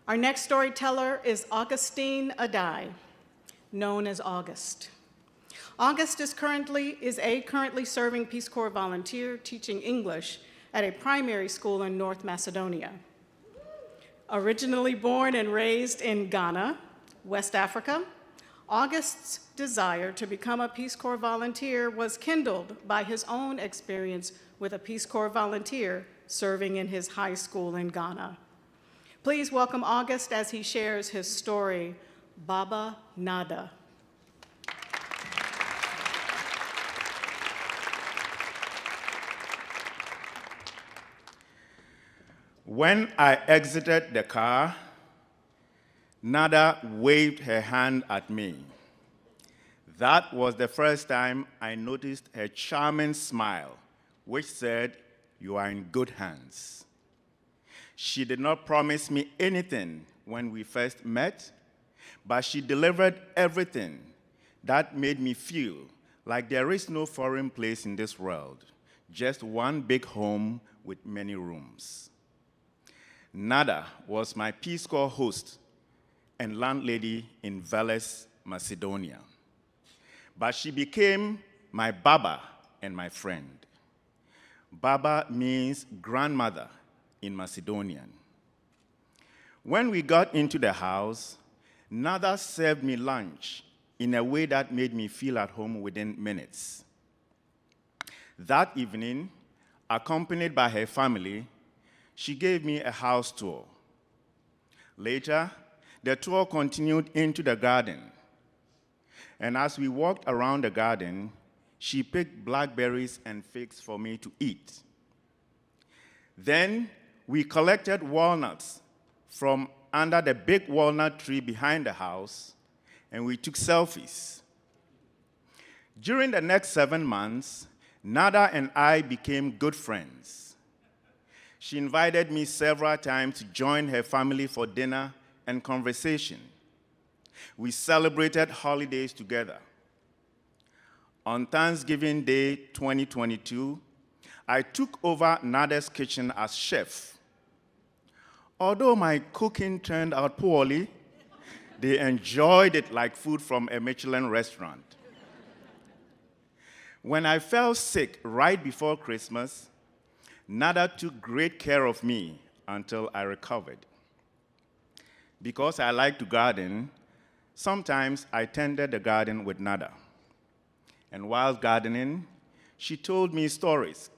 Our next storyteller is Augustine Addai, known as August. August is a currently serving Peace Corps volunteer teaching English at a primary school in North Macedonia. Originally born and raised in Ghana, West Africa, August's desire to become a Peace Corps volunteer was kindled by his own experience with a Peace Corps volunteer serving in his high school in Ghana. Please welcome August as he shares his story, Baba Nada. When I exited the car, Nada waved her hand at me. That was the first time I noticed her charming smile, which said, "You are in good hands." She did not promise me anything when we first met, but she delivered everything that made me feel like there is no foreign place in this world, just one big home with many rooms. Nada was my Peace Corps host and landlady in North Macedonia. But she became my Baba and my friend. Baba means grandmother in Macedonian. When we got into the house, Nada served me lunch in a way that made me feel at home within minutes. That evening, accompanied by her family, she gave me a house tour. Later, the tour continued into the garden. And as we walked around the garden, she picked blackberries and figs for me to eat. Then we collected walnuts from under the big walnut tree behind the house, and we took selfies. During the next 7 months, Nada and I became good friends. She invited me several times to join her family for dinner and conversation. We celebrated holidays together. On Thanksgiving Day 2022, I took over Nada's kitchen as chef. Although my cooking turned out poorly, they enjoyed it like food from a Michelin restaurant. When I fell sick right before Christmas, Nada took great care of me until I recovered. Because I like to garden, sometimes I tended the garden with Nada. And while gardening, she told me stories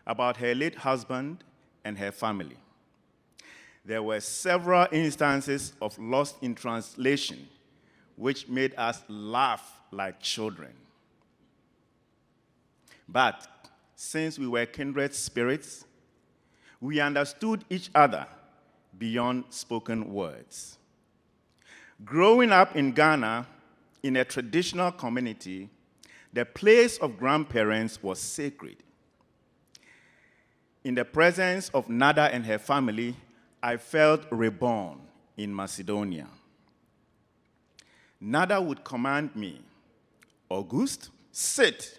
about her late husband and her family. There were several instances of lost in translation, which made us laugh like children. But since we were kindred spirits, we understood each other beyond spoken words. Growing up in Ghana, in a traditional community, the place of grandparents was sacred. In the presence of Nada and her family, I felt reborn in Macedonia. Nada would command me, "Auguste, sit.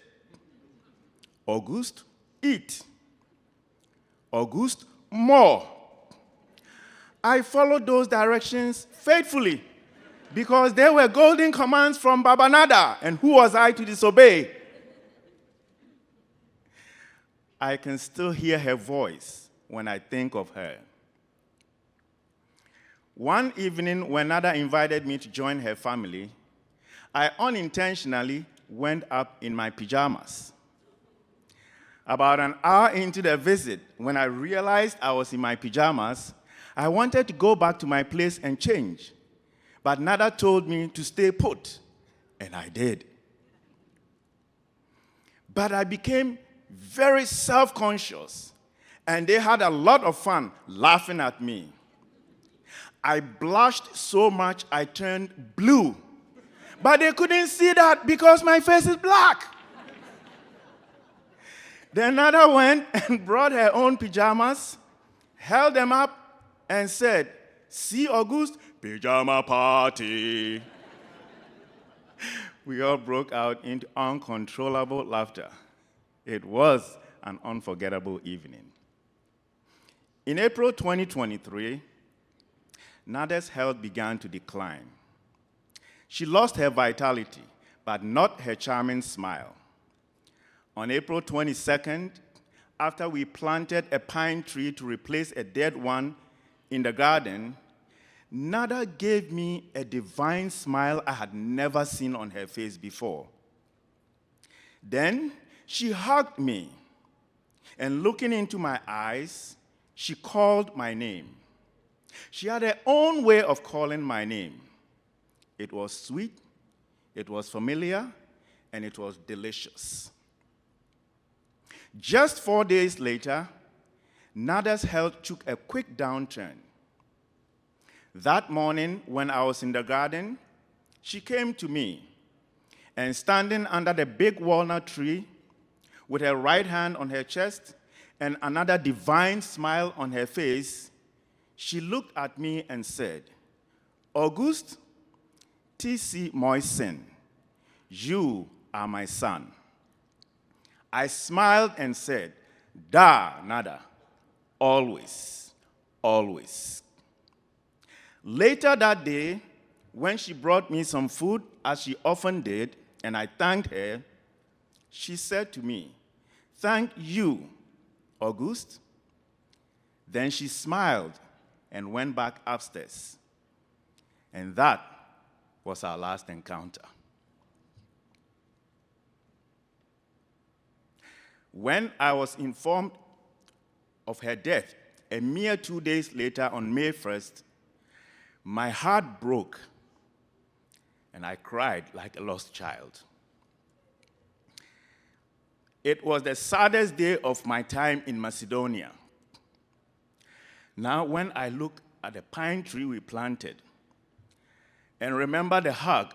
Auguste, eat. Auguste, more." I followed those directions faithfully because they were golden commands from Baba Nada, and who was I to disobey? I can still hear her voice when I think of her. One evening when Nada invited me to join her family, I unintentionally went up in my pajamas. About an hour into the visit, when I realized I was in my pajamas, I wanted to go back to my place and change. But Nada told me to stay put, and I did. But I became very self-conscious, and they had a lot of fun laughing at me. I blushed so much I turned blue, but they couldn't see that because my face is black. Then Nada went and brought her own pajamas, held them up, and said, "See, Auguste, pajama party." We all broke out into uncontrollable laughter. It was an unforgettable evening. In April 2023, Nada's health began to decline. She lost her vitality, but not her charming smile. On April 22nd, after we planted a pine tree to replace a dead one in the garden, Nada gave me a divine smile I had never seen on her face before. Then she hugged me, and looking into my eyes, she called my name. She had her own way of calling my name. It was sweet, it was familiar, and it was delicious. Just 4 days later, Nada's health took a quick downturn. That morning, when I was in the garden, she came to me, and standing under the big walnut tree, with her right hand on her chest and another divine smile on her face, she looked at me and said, "Auguste T.C. Moisen, you are my son." I smiled and said, "Da, Nada, always, always." Later that day, when she brought me some food, as she often did, and I thanked her, she said to me, "Thank you, Auguste." Then she smiled and went back upstairs. And that was our last encounter. When I was informed of her death a mere 2 days later on May 1st, my heart broke and I cried like a lost child. It was the saddest day of my time in Macedonia. Now, when I look at the pine tree we planted and remember the hug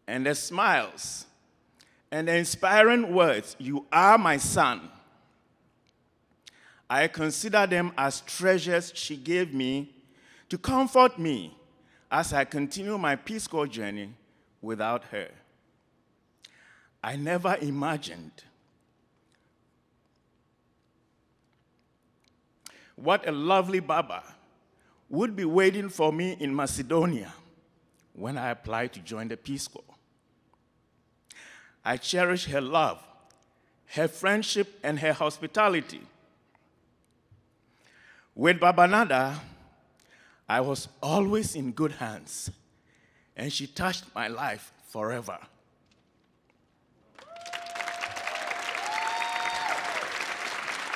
and the smiles and the inspiring words, "You are my son," I consider them as treasures she gave me to comfort me as I continue my Peace Corps journey without her. I never imagined what a lovely Baba would be waiting for me in Macedonia when I applied to join the Peace Corps. I cherish her love, her friendship, and her hospitality. With Baba Nada, I was always in good hands, and she touched my life forever.